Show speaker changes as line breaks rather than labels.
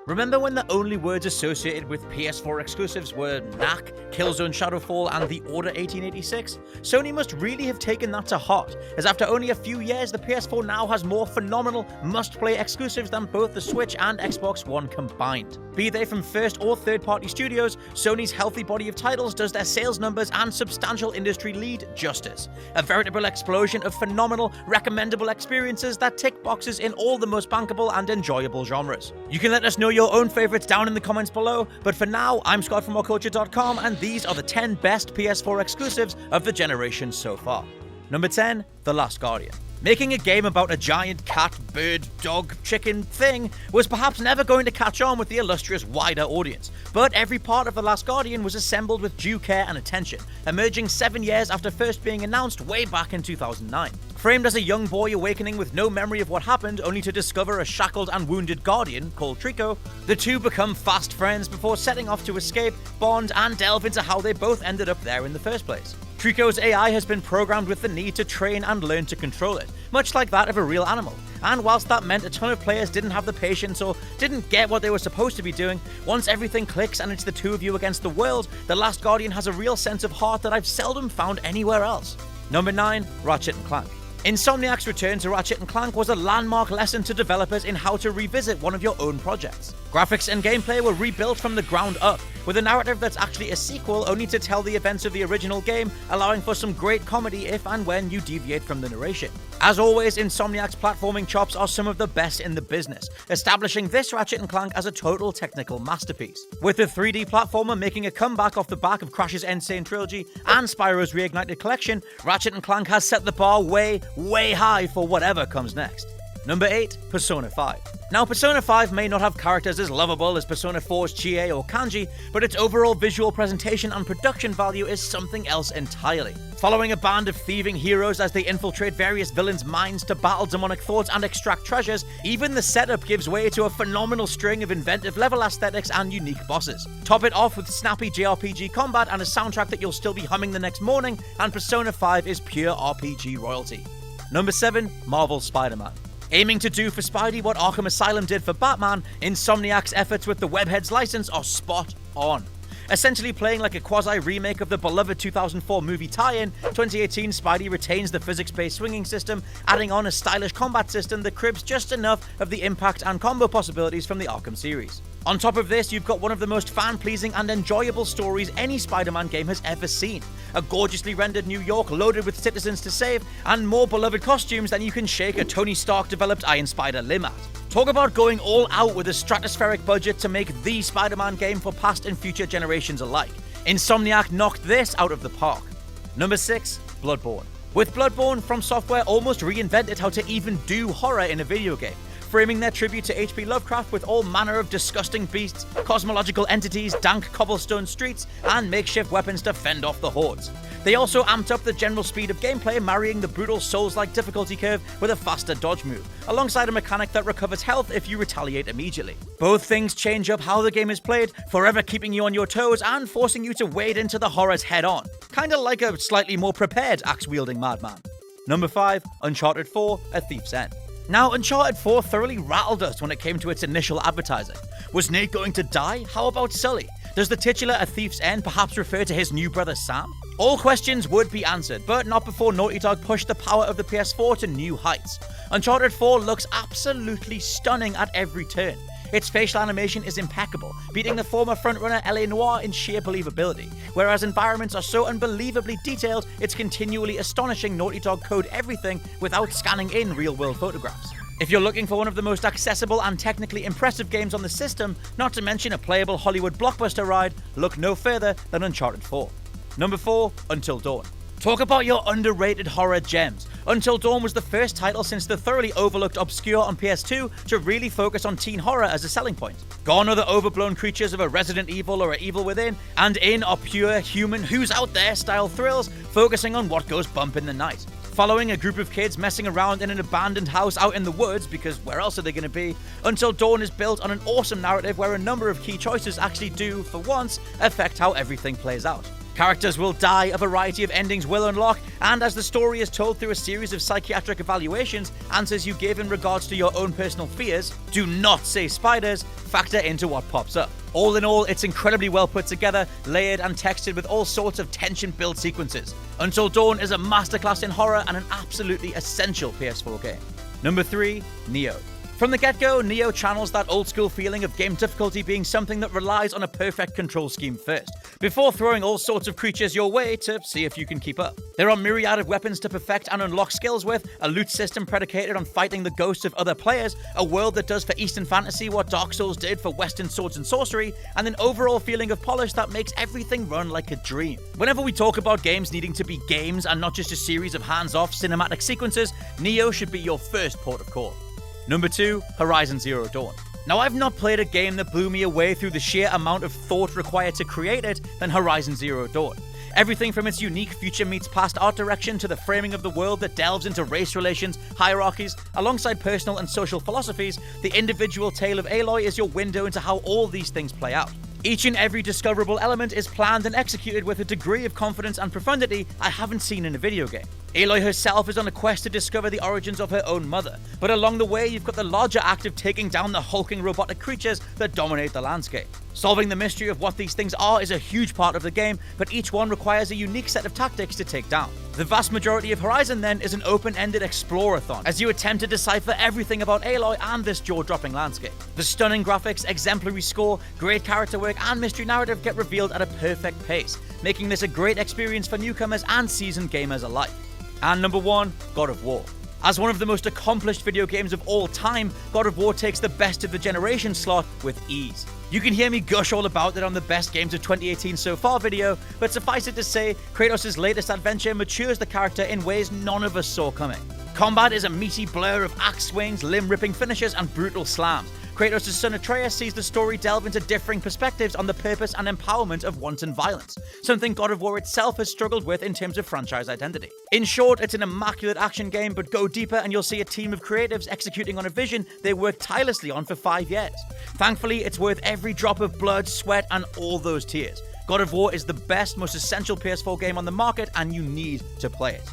Remember when the only words associated with PS4 exclusives were knack, Killzone Shadowfall, and The Order 1886? Sony must really have taken that to heart, as after only a few years, the PS4 now has more phenomenal, must-play exclusives than both the Switch and Xbox One combined. Be they from first or third-party studios, Sony's healthy body of titles does their sales numbers and substantial industry lead justice. A veritable explosion of phenomenal, recommendable experiences that tick boxes in all the most bankable and enjoyable genres. You can let us know your own favorites down in the comments below, but for now, I'm Scott from WhatCulture.com, and these are the 10 best PS4 exclusives of the generation so far. Number 10, The Last Guardian. Making a game about a giant cat, bird, dog, chicken thing was perhaps never going to catch on with the illustrious wider audience, but every part of The Last Guardian was assembled with due care and attention, emerging 7 years after first being announced way back in 2009. Framed as a young boy awakening with no memory of what happened, only to discover a shackled and wounded guardian called Trico, the two become fast friends before setting off to escape, bond, and delve into how they both ended up there in the first place. Trico's AI has been programmed with the need to train and learn to control it, much like that of a real animal. And whilst that meant a ton of players didn't have the patience or didn't get what they were supposed to be doing, once everything clicks and it's the two of you against the world, The Last Guardian has a real sense of heart that I've seldom found anywhere else. Number 9, Ratchet & Clank. Insomniac's return to Ratchet & Clank was a landmark lesson to developers in how to revisit one of your own projects. Graphics and gameplay were rebuilt from the ground up, with a narrative that's actually a sequel only to tell the events of the original game, allowing for some great comedy if and when you deviate from the narration. As always, Insomniac's platforming chops are some of the best in the business, establishing this Ratchet & Clank as a total technical masterpiece. With the 3D platformer making a comeback off the back of Crash's Insane Trilogy and Spyro's Reignited Collection, Ratchet & Clank has set the bar way high for whatever comes next. Number 8, Persona 5. Now, Persona 5 may not have characters as lovable as Persona 4's Chie or Kanji, but its overall visual presentation and production value is something else entirely. Following a band of thieving heroes as they infiltrate various villains' minds to battle demonic thoughts and extract treasures, even the setup gives way to a phenomenal string of inventive level aesthetics and unique bosses. Top it off with snappy JRPG combat and a soundtrack that you'll still be humming the next morning, and Persona 5 is pure RPG royalty. Number 7, Marvel's Spider-Man. Aiming to do for Spidey what Arkham Asylum did for Batman, Insomniac's efforts with the Webheads license are spot on. Essentially playing like a quasi-remake of the beloved 2004 movie tie-in, 2018 Spidey retains the physics-based swinging system, adding on a stylish combat system that cribs just enough of the impact and combo possibilities from the Arkham series. On top of this, you've got one of the most fan-pleasing and enjoyable stories any Spider-Man game has ever seen. A gorgeously rendered New York loaded with citizens to save, and more beloved costumes than you can shake a Tony Stark-developed Iron Spider limb at. Talk about going all out with a stratospheric budget to make the Spider-Man game for past and future generations alike. Insomniac knocked this out of the park. Number 6, Bloodborne. With Bloodborne, From Software almost reinvented how to even do horror in a video game, framing their tribute to H.P. Lovecraft with all manner of disgusting beasts, cosmological entities, dank cobblestone streets, and makeshift weapons to fend off the hordes. They also amped up the general speed of gameplay, marrying the brutal Souls-like difficulty curve with a faster dodge move, alongside a mechanic that recovers health if you retaliate immediately. Both things change up how the game is played, forever keeping you on your toes and forcing you to wade into the horrors head-on, kinda like a slightly more prepared axe-wielding madman. Number 5, Uncharted 4, A Thief's End. Now, Uncharted 4 thoroughly rattled us when it came to its initial advertising. Was Nate going to die? How about Sully? Does the titular A Thief's End perhaps refer to his new brother Sam? All questions would be answered, but not before Naughty Dog pushed the power of the PS4 to new heights. Uncharted 4 looks absolutely stunning at every turn. Its facial animation is impeccable, beating the former frontrunner LA Noire in sheer believability, whereas environments are so unbelievably detailed, it's continually astonishing Naughty Dog code everything without scanning in real-world photographs. If you're looking for one of the most accessible and technically impressive games on the system, not to mention a playable Hollywood blockbuster ride, look no further than Uncharted 4. Number 4, Until Dawn. Talk about your underrated horror gems. Until Dawn was the first title since the thoroughly overlooked Obscure on PS2 to really focus on teen horror as a selling point. Gone are the overblown creatures of a Resident Evil or a Evil Within, and in are pure human who's out there style thrills, focusing on what goes bump in the night. Following a group of kids messing around in an abandoned house out in the woods, because where else are they going to be, Until Dawn is built on an awesome narrative where a number of key choices actually do, for once, affect how everything plays out. Characters will die, a variety of endings will unlock, and as the story is told through a series of psychiatric evaluations, answers you give in regards to your own personal fears, do not say spiders, factor into what pops up. All in all, it's incredibly well put together, layered and textured with all sorts of tension-built sequences. Until Dawn is a masterclass in horror and an absolutely essential PS4 game. Number 3, Nioh. From the get-go, Nioh channels that old-school feeling of game difficulty being something that relies on a perfect control scheme first, before throwing all sorts of creatures your way to see if you can keep up. There are myriad of weapons to perfect and unlock skills with, a loot system predicated on fighting the ghosts of other players, a world that does for Eastern fantasy what Dark Souls did for Western swords and sorcery, and an overall feeling of polish that makes everything run like a dream. Whenever we talk about games needing to be games and not just a series of hands-off cinematic sequences, Nioh should be your first port of call. Number 2, Horizon Zero Dawn. Now, I've not played a game that blew me away through the sheer amount of thought required to create it than Horizon Zero Dawn. Everything from its unique future meets past art direction to the framing of the world that delves into race relations, hierarchies, alongside personal and social philosophies, the individual tale of Aloy is your window into how all these things play out. Each and every discoverable element is planned and executed with a degree of confidence and profundity I haven't seen in a video game. Aloy herself is on a quest to discover the origins of her own mother, but along the way you've got the larger act of taking down the hulking robotic creatures that dominate the landscape. Solving the mystery of what these things are is a huge part of the game, but each one requires a unique set of tactics to take down. The vast majority of Horizon then is an open-ended explorathon, as you attempt to decipher everything about Aloy and this jaw-dropping landscape. The stunning graphics, exemplary score, great character work, and mystery narrative get revealed at a perfect pace, making this a great experience for newcomers and seasoned gamers alike. And number 1, God of War. As one of the most accomplished video games of all time, God of War takes the best of the generation slot with ease. You can hear me gush all about it on the best games of 2018 so far video, but suffice it to say, Kratos' latest adventure matures the character in ways none of us saw coming. Combat is a meaty blur of axe swings, limb-ripping finishes, and brutal slams. Kratos' son Atreus sees the story delve into differing perspectives on the purpose and empowerment of wanton violence, something God of War itself has struggled with in terms of franchise identity. In short, it's an immaculate action game, but go deeper and you'll see a team of creatives executing on a vision they worked tirelessly on for 5 years. Thankfully, it's worth every drop of blood, sweat, and all those tears. God of War is the best, most essential PS4 game on the market, and you need to play it.